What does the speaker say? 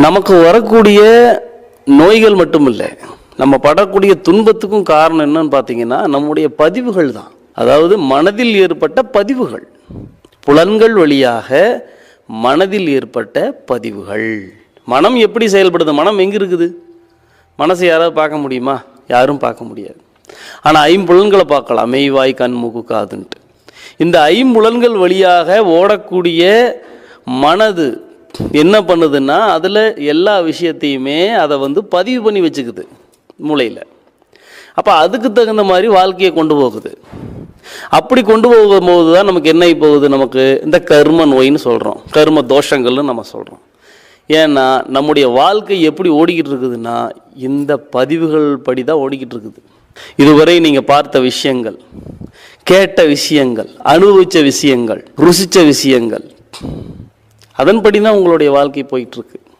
நமக்கு வரக்கூடிய நோய்கள் மட்டும் இல்லை, நம்ம படக்கூடிய துன்பத்துக்கும் காரணம் என்னன்னு பார்த்தீங்கன்னா நம்முடைய பதிவுகள் தான். அதாவது மனதில் ஏற்பட்ட பதிவுகள், புலன்கள் வழியாக மனதில் ஏற்பட்ட பதிவுகள். மனம் எப்படி செயல்படுது? மனம் எங்கே இருக்குது? மனசை யாராவது பார்க்க முடியுமா? யாரும் பார்க்க முடியாது. ஆனால் ஐம்புலன்களை பார்க்கலாம், மெய் வாய் கண் மூக்கு காதுன்ட்டு. இந்த ஐம்புலன்கள் வழியாக ஓடக்கூடிய மனது என்ன பண்ணுதுன்னா அதில் எல்லா விஷயத்தையுமே அதை பதிவு பண்ணி வச்சுக்குது மூளையில். அப்போ அதுக்கு தகுந்த மாதிரி வாழ்க்கையை கொண்டு போகுது. அப்படி கொண்டு போகும்போது தான் நமக்கு என்ன போகுது, நமக்கு இந்த கர்ம நோயின்னு சொல்கிறோம், கர்ம தோஷங்கள்னு நம்ம சொல்கிறோம். ஏன்னா நம்முடைய வாழ்க்கை எப்படி ஓடிக்கிட்டு இருக்குதுன்னா இந்த பதிவுகள் படி தான் ஓடிக்கிட்டு இருக்குது. இதுவரை நீங்கள் பார்த்த விஷயங்கள், கேட்ட விஷயங்கள், அனுபவித்த விஷயங்கள், ருசித்த விஷயங்கள், அதன்படி தான் உங்களுடைய வாழ்க்கை போயிட்டுருக்கு.